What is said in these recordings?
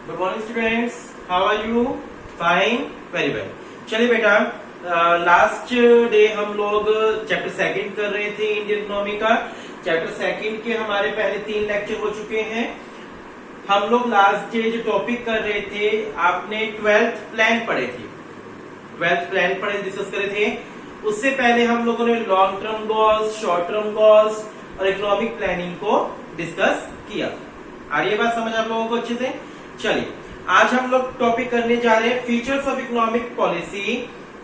Good morning students, how are you? Fine, very well. चलिए बेटा, last day हम लोग चैप्टर सेकंड कर रहे थे इंडियन इकोनॉमी का। चैप्टर सेकंड के हमारे पहले 3 लेक्चर हो चुके हैं। हम लोग लास्ट डे जो टॉपिक कर रहे थे, आपने 12th प्लान पढ़े थे, 12th प्लान पढ़े, डिस्कस करे थे। उससे पहले हम लोगों ने long term goals, short term goals और इकोनॉमिक प्लानिंग को डिस्कस किया। आ रही है बात समझ आप लोगों को अच्छे से? चलिए, आज हम लोग टॉपिक करने जा रहे हैं features of economic policy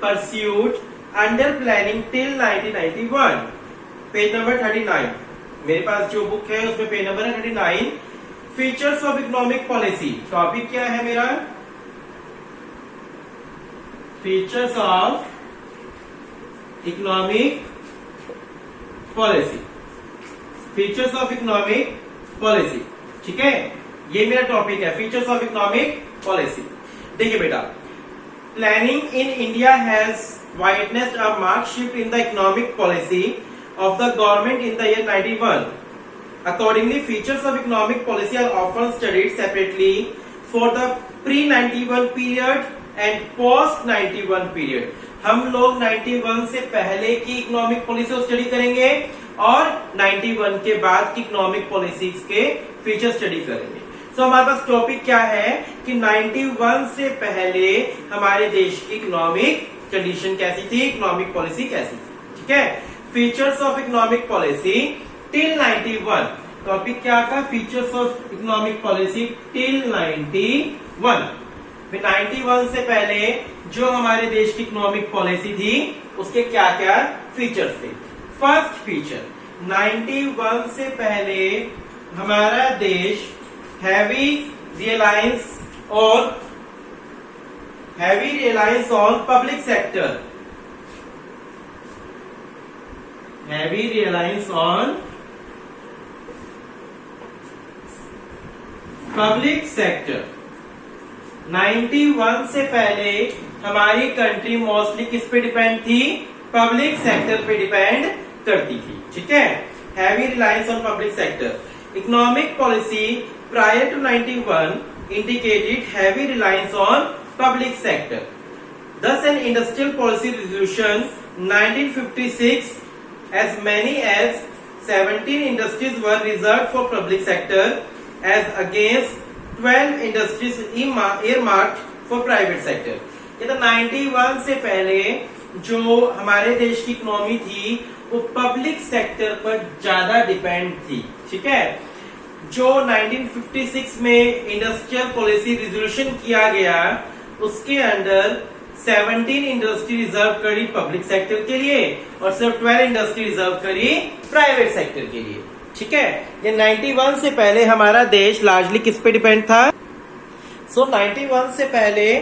pursued under planning till 1991, page number 39। मेरे पास जो बुक है उसमें पेज नंबर है 39। Features of economic policy, topic क्या है मेरा? Features of economic policy, features of economic policy. ठीक है, ये मेरा टॉपिक है, फीचर्स ऑफ इकोनॉमिक पॉलिसी। देखिए बेटा, planning in India has witnessed a marked shift in the economic policy of the government in the year 91। Accordingly, features of economic policy are often studied separately for the pre-91 period and post-91 period. हम लोग 91 से पहले की economic policy को study करेंगे और 91 के बाद की इकोनॉमिक पॉलिसीज के फीचर स्टडी करेंगे। सो हमारे पास टॉपिक क्या है कि 91 से पहले हमारे देश की इकोनॉमिक कंडीशन कैसी थी, इकोनॉमिक पॉलिसी कैसी थी। ठीक है, features of economic policy till 91। Topic क्या था? Features of economic policy till 91। 91 से पहले जो हमारे देश की इकोनॉमिक पॉलिसी थी उसके क्या क्या फीचर्स थे। फर्स्ट फीचर, 91 से पहले हमारा देश heavy reliance on public sector, heavy reliance on public sector. 91 से पहले हमारी कंट्री मोस्टली किस पे डिपेंड थी? पब्लिक सेक्टर पे डिपेंड करती थी। ठीक है, heavy reliance on public sector. Economic policy prior to 91 indicated heavy reliance on public sector. Thus, an industrial policy resolution 1956, as many as 17 industries were reserved for public sector, as against 12 industries earmarked for private sector. ये तो 91 से पहले जो हमारे देश की economy थी वो पब्लिक सेक्टर पर ज्यादा डिपेंड थी। ठीक है, जो 1956 में इंडस्ट्रियल पॉलिसी रिजोल्यूशन किया गया उसके अंडर 17 इंडस्ट्री रिजर्व करी पब्लिक सेक्टर के लिए और सिर्फ 12 इंडस्ट्री रिजर्व करी प्राइवेट सेक्टर के लिए। ठीक है, ये 91 से पहले हमारा देश लार्जली किस पे डिपेंड था? 91 से पहले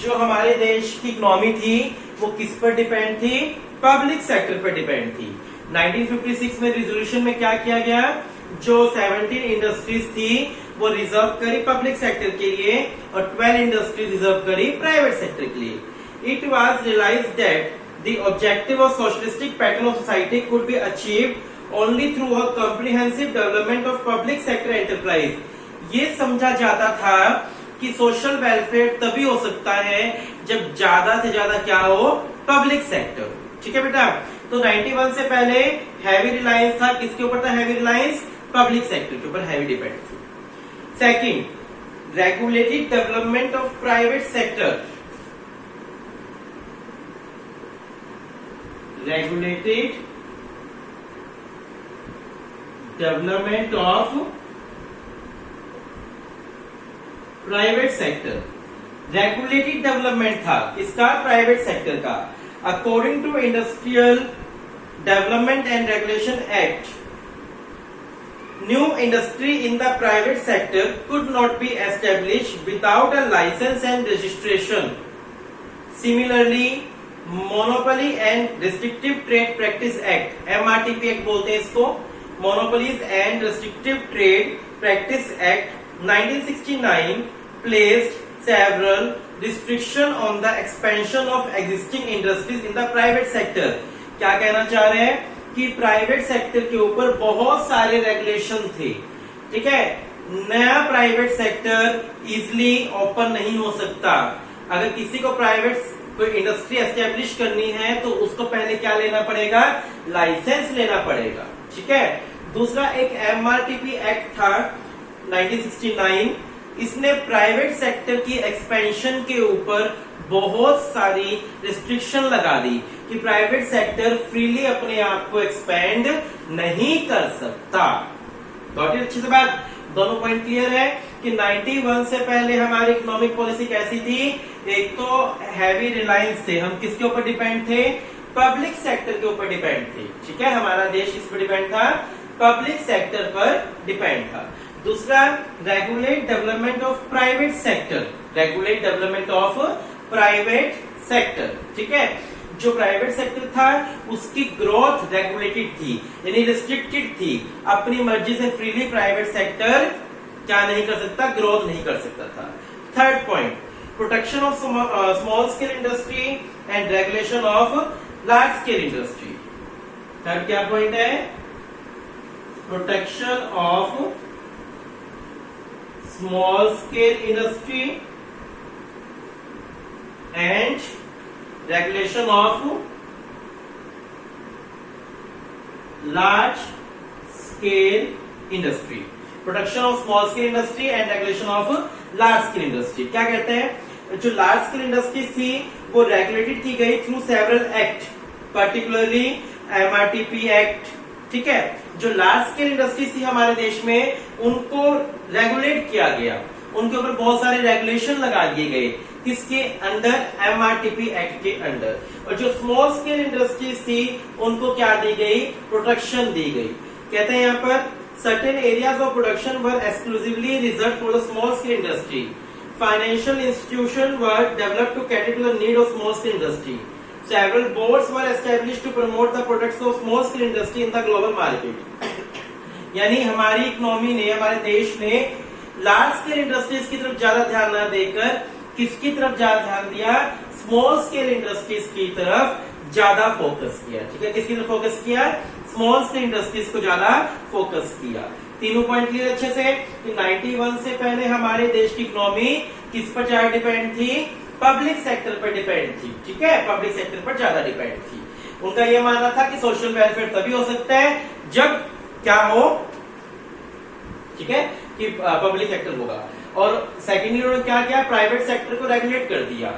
जो हमारे देश की इकोनॉमी थी वो किस पर डिपेंड थी? पब्लिक सेक्टर पर डिपेंड थी। 1956 में रिजोल्यूशन में क्या किया गया? जो 17 इंडस्ट्रीज थी वो रिजर्व करी पब्लिक सेक्टर के लिए और 12 इंडस्ट्रीज रिजर्व करी प्राइवेट सेक्टर के लिए। It was realized that the objective of socialistic pattern of society could be achieved only through a comprehensive development of public sector enterprise. ये समझा जाता था कि सोशल वेलफेयर तभी हो सकता है जब ज्यादा से ज्यादा क्या हो? Public sector. ठीक है बेटा, तो 91 से पहले हैवी रिलायंस था, किसके ऊपर था हैवी रिलायंस? पब्लिक सेक्टर के ऊपर हैवी डिपेंड थी। Second, regulated development of private sector, regulated development of private sector। regulated development था इसका, प्राइवेट सेक्टर का। according to Industrial Development and Regulation Act, new industry in the private sector could not be established without a license and registration। Similarly, monopoly and restrictive trade practice act, MRTP act बोलते हैं इसको, monopolies and restrictive trade practice act 1969 placed several restriction on the expansion of existing industries in the private sector. क्या कहना चाह रहे हैं कि private sector के ऊपर बहुत सारे रेगुलेशन थे। ठीक है, नया प्राइवेट सेक्टर इजिली ओपन नहीं हो सकता। अगर किसी को प्राइवेट कोई इंडस्ट्री एस्टेब्लिश करनी है तो उसको पहले क्या लेना पड़ेगा, लाइसेंस लेना पड़ेगा। ठीक है। दूसरा एक MRTP एक्ट था 1969, इसने प्राइवेट सेक्टर की एक्सपेंशन के ऊपर बहुत सारी रिस्ट्रिक्शन लगा दी कि प्राइवेट सेक्टर फ्रीली अपने आप को एक्सपेंड नहीं कर सकता। Got it? अच्छी से बात, दोनों पॉइंट क्लियर है कि 91 से पहले हमारी इकोनॉमिक पॉलिसी कैसी थी? एक तो हैवी रिलायंस थे, हम किसके ऊपर डिपेंड थे? पब्लिक सेक्टर के ऊपर डिपेंड थे। ठीक है, हमारा देश किस पर डिपेंड था? पब्लिक सेक्टर पर डिपेंड था। दूसरा, regulate development of private sector, regulate development of private sector. ठीक है, जो प्राइवेट सेक्टर था उसकी ग्रोथ रेगुलेटेड थी, यानी रिस्ट्रिक्टेड थी। अपनी मर्जी से फ्रीली प्राइवेट सेक्टर क्या नहीं कर सकता, ग्रोथ नहीं कर सकता था। Third point, protection of small scale industry and regulation of large scale industry. Third क्या पॉइंट है? Protection of small scale industry and regulation of large scale industry. Protection of small scale industry and regulation of large scale industry. क्या कहते हैं? जो large scale industries थी वो regulated की गई through several act, particularly MRTP act. ठीक है, जो लार्ज स्केल इंडस्ट्रीज थी हमारे देश में उनको रेगुलेट किया गया, उनके ऊपर बहुत सारे रेगुलेशन लगा दिए गए। किसके अंडर? MRTP एक्ट के अंडर। और जो स्मॉल स्केल इंडस्ट्रीज थी उनको क्या दी गई? प्रोटेक्शन दी गई। कहते हैं यहाँ पर certain areas of production were exclusively reserved for the small scale industry. Financial institutions were developed to cater to the need of small scale industry. Several boards were established to promote the products of small scale industry in the global market. यानी हमारी economy ने, हमारे देश ने large scale industries की तरफ ज्यादा ध्यान न देकर किसकी तरफ ज्यादा ध्यान दिया? स्मॉल स्केल इंडस्ट्रीज की तरफ ज्यादा फोकस किया। ठीक है, किसकी तरफ फोकस किया? स्मॉल स्केल इंडस्ट्रीज को ज्यादा फोकस किया। तीनों पॉइंट क्लियर अच्छे से कि 91 से पहले हमारे देश की इकोनॉमी किस पर ज्यादा डिपेंड थी? पब्लिक सेक्टर पर डिपेंड थी। ठीक है, पब्लिक सेक्टर पर ज्यादा डिपेंड थी। उनका यह मानना था कि सोशल वेलफेयर तभी हो सकता है जब क्या हो, ठीक है, कि पब्लिक सेक्टर होगा। और सेकेंडली उन्होंने क्या किया? प्राइवेट सेक्टर को रेगुलेट कर दिया,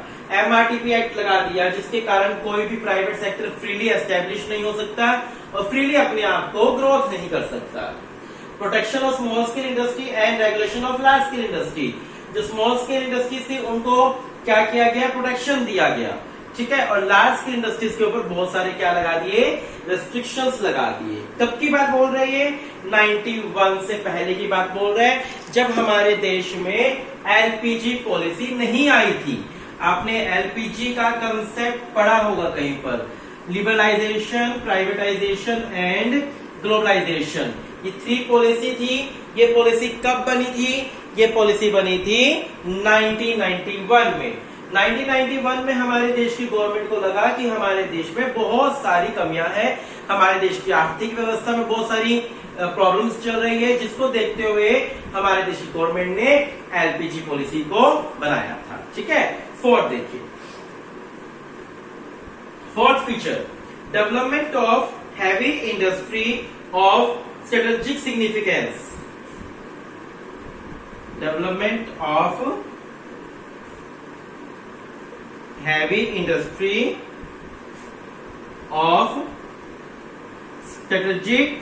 MRTP एक्ट लगा दिया, जिसके कारण कोई भी प्राइवेट सेक्टर फ्रीली एस्टेब्लिश नहीं हो सकता और फ्रीली अपने आप को ग्रोथ नहीं कर सकता। Protection of small scale industry and regulation of large scale industry. जो स्मॉल स्केल इंडस्ट्रीज थी उनको क्या किया गया? प्रोटेक्शन दिया गया। ठीक है, और लार्ज स्केल इंडस्ट्रीज के ऊपर बहुत सारे क्या लगा दिए? रेस्ट्रिक्शंस लगा दिए। कब की बात बोल रहे हैं? 91 से पहले की बात बोल रहे हैं, जब हमारे देश में LPG पॉलिसी नहीं आई थी। आपने LPG का कंसेप्ट पढ़ा होगा कहीं पर, लिबरलाइजेशन, प्राइवेटाइजेशन एंड ग्लोबलाइजेशन। ये 3 पॉलिसी थी। ये पॉलिसी कब बनी थी? ये पॉलिसी बनी थी 1991 में। 1991 में हमारे देश की गवर्नमेंट को लगा कि हमारे देश में बहुत सारी कमियां हैं, हमारे देश की आर्थिक व्यवस्था में बहुत सारी प्रॉब्लम्स चल रही है, जिसको देखते हुए हमारे देश की गवर्नमेंट ने LPG पॉलिसी को बनाया था। ठीक है, फोर्थ देखिए, fourth feature, development of heavy industry of strategic significance. Development of heavy industry of strategic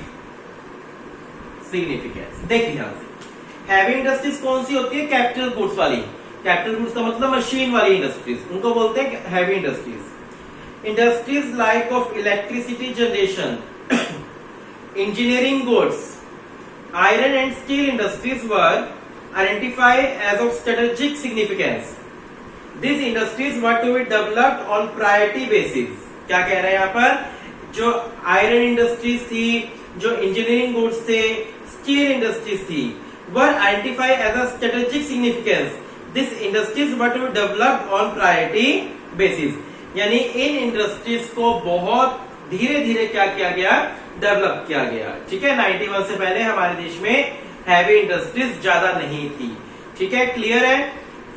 significance. देखिए ध्यान से, हैवी इंडस्ट्रीज कौन सी होती है? कैपिटल गुड्स वाली। कैपिटल गुड्स का मतलब मशीन वाली इंडस्ट्रीज, उनको बोलते हैं heavy industries. Industries like of electricity generation, engineering goods, iron and steel industries were identified as of strategic significance. These industries were to be developed on priority basis. क्या कह रहे हैं यहाँ पर? जो आयरन इंडस्ट्रीज थी, जो इंजीनियरिंग गुड्स थे, स्टील इंडस्ट्रीज थी, were identified as a strategic significance. These industries were to be developed on priority basis. यानी इन इंडस्ट्रीज को बहुत धीरे धीरे क्या किया गया? डेवलप किया गया। ठीक है, 91 से पहले हमारे देश में हैवी इंडस्ट्रीज ज्यादा नहीं थी। ठीक है, क्लियर है।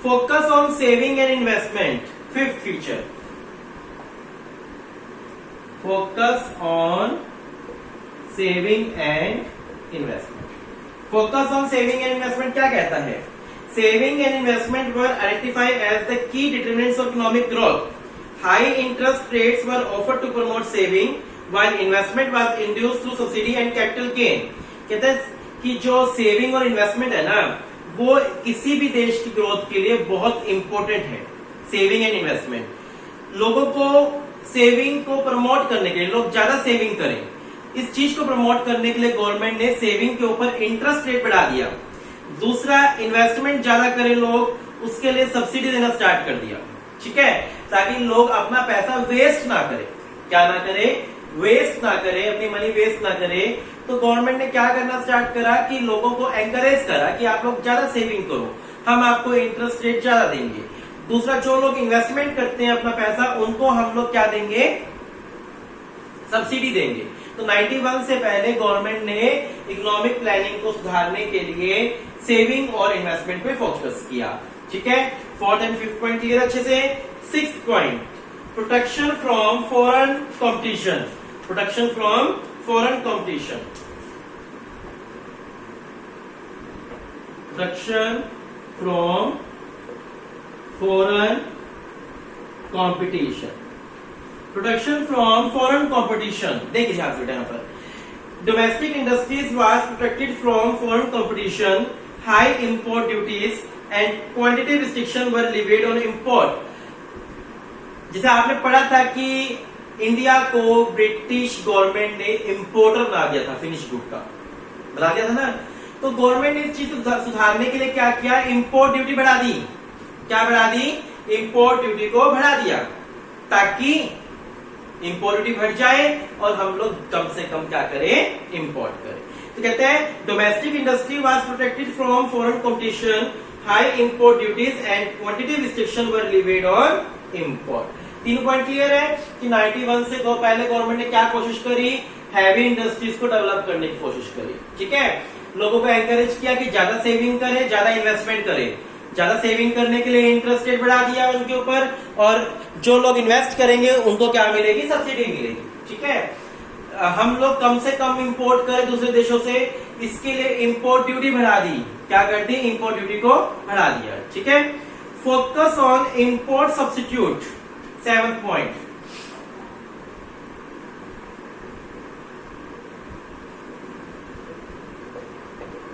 Focus on saving and investment, fifth feature, focus on saving and investment. Focus on saving and investment क्या कहता है? Saving and investment were identified as the key determinants of economic growth. High interest rates were offered to promote saving while investment was induced through subsidy and capital gain. कहते हैं कि जो saving और investment है ना, वो किसी भी देश की ग्रोथ के लिए बहुत इंपॉर्टेंट है। सेविंग एंड इन्वेस्टमेंट लोगों को सेविंग को प्रमोट करने के लिए, लोग ज्यादा सेविंग करें, इस चीज को प्रमोट करने के लिए गवर्नमेंट ने सेविंग के ऊपर इंटरेस्ट रेट बढ़ा दिया। दूसरा, इन्वेस्टमेंट ज्यादा करें लोग, उसके लिए सब्सिडी देना स्टार्ट कर दिया। ठीक है, ताकि लोग अपना पैसा वेस्ट ना करें। क्या ना करे? वेस्ट ना करे, अपनी मनी वेस्ट ना करे। तो गवर्नमेंट ने क्या करना स्टार्ट करा कि लोगों को एनकरेज करा कि आप लोग ज्यादा सेविंग करो, हम आपको इंटरेस्ट रेट ज्यादा देंगे। दूसरा, जो लोग इन्वेस्टमेंट करते हैं अपना पैसा, उनको हम लोग क्या देंगे? सब्सिडी देंगे। तो 91 से पहले गवर्नमेंट ने इकोनॉमिक प्लानिंग को सुधारने के लिए सेविंग और इन्वेस्टमेंट पे फोकस किया। ठीक है, fourth and fifth point clear अच्छे से। Sixth point, protection from foreign competition, protection from foreign competition, protection from foreign competition, protection from foreign competition. देखिए ध्यान से यहाँ पर, domestic industries was protected from foreign competition, high import duties and quantity restriction were levied on import. जैसे आपने पढ़ा था कि इंडिया को ब्रिटिश गवर्नमेंट ने इंपोर्टर बना दिया था, फिनिश गुड का बना दिया था ना। तो गवर्नमेंट ने इस चीज को सुधारने के लिए क्या किया? इंपोर्ट ड्यूटी बढ़ा दी। क्या बढ़ा दी? इंपोर्ट ड्यूटी को बढ़ा दिया, ताकि इंपोर्ट ड्यूटी बढ़ जाए और हम लोग कम से कम क्या करें? इंपोर्ट करें। तो कहते हैं domestic industry was protected from foreign competition, high import duties and quantity restriction were levied on import. तीन पॉइंट क्लियर है कि 91 से पहले गवर्नमेंट ने क्या कोशिश करी? हैवी इंडस्ट्रीज को डेवलप करने की कोशिश करी। ठीक है, लोगों को एनकरेज किया कि ज्यादा सेविंग करें, ज्यादा इन्वेस्टमेंट करें। ज्यादा सेविंग करने के लिए इंटरेस्ट रेट बढ़ा दिया उनके ऊपर, और जो लोग इन्वेस्ट करेंगे उनको क्या मिलेगी? सब्सिडी मिलेगी। ठीक है, हम लोग कम से कम इंपोर्ट करें दूसरे देशों से, इसके लिए इंपोर्ट ड्यूटी बढ़ा दी। क्या कर दी? इंपोर्ट ड्यूटी को बढ़ा दिया। ठीक है, focus on import substitute, seventh point,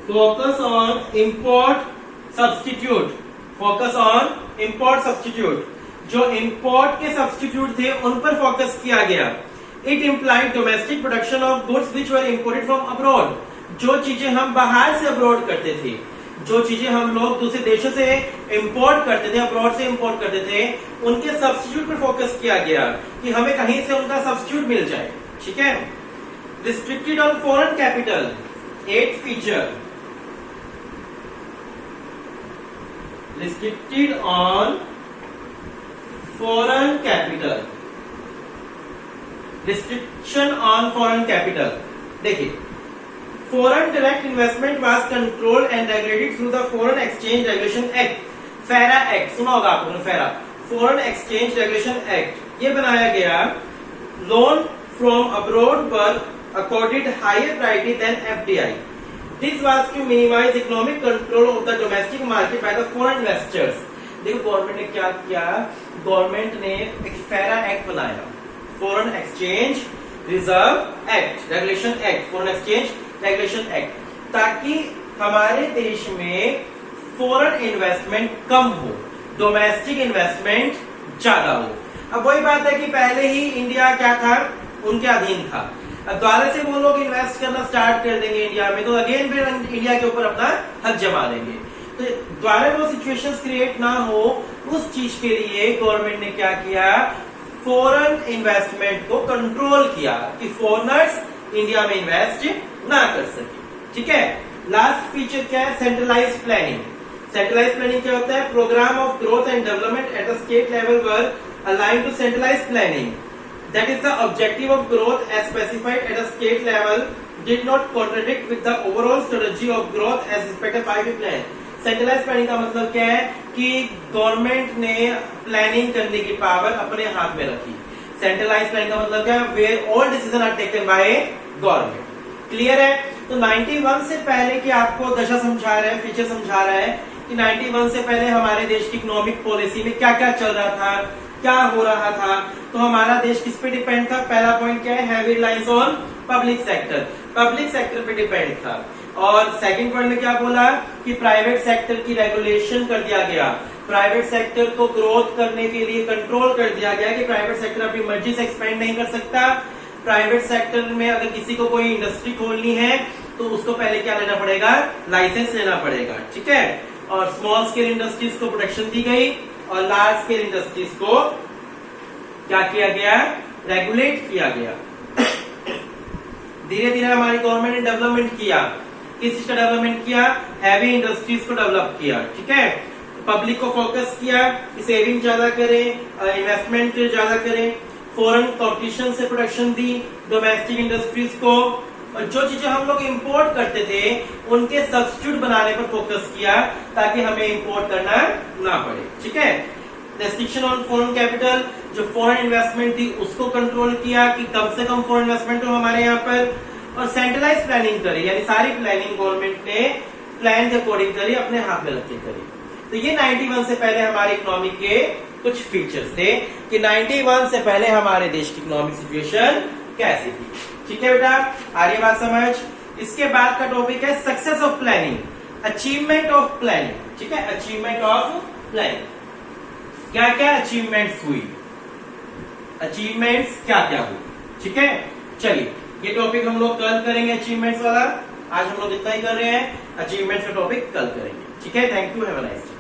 focus on import substitute, focus on import substitute. जो इंपोर्ट के सब्स्टिट्यूट थे उन पर फोकस किया गया। It implied domestic production of goods which were imported from abroad. जो चीजें हम बाहर से अब्रॉड करते थे, जो चीजें हम लोग दूसरे देशों से इंपोर्ट करते थे, अब्रॉड से इंपोर्ट करते थे, उनके सब्स्टिट्यूट पर फोकस किया गया कि हमें कहीं से उनका सब्स्टिट्यूट मिल जाए। ठीक है, restricted on foreign capital, eight feature, restricted on foreign capital, restriction on foreign capital। देखिए, foreign direct investment was controlled and regulated through the Foreign Exchange Regulation Act, FARA Act, सुना होगा आपने FARA, Foreign Exchange Regulation Act। ये बनाया गया, loan from abroad were accorded higher priority than FDI। This was to minimize economic control of the domestic market by the foreign investors। देखो government ने क्या किया? गवर्नमेंट ने एक फेरा एक्ट बनाया, foreign exchange reserve act, regulation act, foreign exchange regulation act, ताकि हमारे देश में फॉरेन इन्वेस्टमेंट कम हो, डोमेस्टिक इन्वेस्टमेंट ज्यादा हो। अब वही बात है कि पहले ही इंडिया क्या था? उनके अधीन था। अब दोबारा से वो लोग इन्वेस्ट करना स्टार्ट कर देंगे इंडिया में, तो अगेन फिर इंडिया के ऊपर अपना हक जमा देंगे। तो दोबारा वो सिचुएशंस क्रिएट ना हो, उस चीज के लिए गवर्नमेंट ने क्या किया? फॉरेन इन्वेस्टमेंट को कंट्रोल किया कि फॉरेनर्स इंडिया में इन्वेस्ट ना कर सके। ठीक है, लास्ट फीचर क्या है? Centralised planning. सेंट्रलाइज्ड प्लानिंग क्या होता है? Program of growth and development at the state level were align to centralized planning. That is the objective of growth as specified at a state level did not contradict with the overall strategy of growth as respected 5 plan. Centralize planning का मतलब क्या है कि government ने planning करने की power अपने हाथ में रखी। सेंट्रलाइज प्लानिंग का मतलब क्या है, where all decision are taken by government. Clear है? तो 91 से पहले की आपको दशा समझा रहा है, फीचर समझा रहा है कि 91 से पहले हमारे देश की इकोनॉमिक पॉलिसी में क्या क्या चल रहा था, क्या हो रहा था। तो हमारा देश किस पे डिपेंड था? पहला पॉइंट क्या है, heavy reliance on public sector, public sector पे डिपेंड था। और सेकंड पॉइंट में क्या बोला कि प्राइवेट सेक्टर की रेगुलेशन कर दिया गया, प्राइवेट सेक्टर को ग्रोथ करने के लिए कंट्रोल कर दिया गया कि प्राइवेट सेक्टर अपनी मर्जी से एक्सपेंड नहीं कर सकता। प्राइवेट सेक्टर में अगर किसी को कोई इंडस्ट्री खोलनी है तो उसको पहले क्या लेना पड़ेगा, लाइसेंस लेना पड़ेगा, ठीक है। और स्मॉल स्केल इंडस्ट्रीज को प्रोटेक्शन दी गई और लार्ज स्केल इंडस्ट्रीज को क्या किया गया, रेगुलेट किया गया। धीरे धीरे हमारी गवर्नमेंट ने डेवलपमेंट किया, किस चीज का डेवलपमेंट किया, हैवी इंडस्ट्रीज को डेवलप किया, ठीक है। पब्लिक को फोकस किया कि सेविंग ज्यादा करें, इन्वेस्टमेंट ज्यादा करें, फॉरेन कॉम्पिटिशन से प्रोटेक्शन दी डोमेस्टिक इंडस्ट्रीज को, और जो चीजें हम लोग इंपोर्ट करते थे उनके सब्स्टिट्यूट बनाने पर फोकस किया ताकि हमें इंपोर्ट करना ना पड़े, ठीक है। रेस्ट्रिक्शन ऑन फॉरेन कैपिटल, जो फॉरेन इन्वेस्टमेंट थी उसको कंट्रोल किया कि कम से कम फॉरेन इन्वेस्टमेंट हो हमारे यहाँ पर। और सेंट्रलाइज प्लानिंग करी, यानी सारी प्लानिंग गवर्नमेंट ने प्लान के अकॉर्डिंग करी, अपने हाथ में रख के करी। तो ये 91 से पहले हमारी इकोनॉमी के कुछ फीचर्स थे कि 91 से पहले हमारे देश की इकोनॉमिक सिचुएशन कैसी थी, ठीक है बेटा। आ रही बात समझ? इसके बाद का टॉपिक है success of planning, achievement of planning, ठीक है। अचीवमेंट ऑफ प्लानिंग, क्या क्या अचीवमेंट्स हुई, अचीवमेंट्स क्या क्या हुई, ठीक है। चलिए ये टॉपिक हम लोग कल करेंगे अचीवमेंट्स वाला, आज हम लोग इतना ही कर रहे हैं, अचीवमेंट्स का टॉपिक कल करेंगे, ठीक है। Thank you, have a nice day.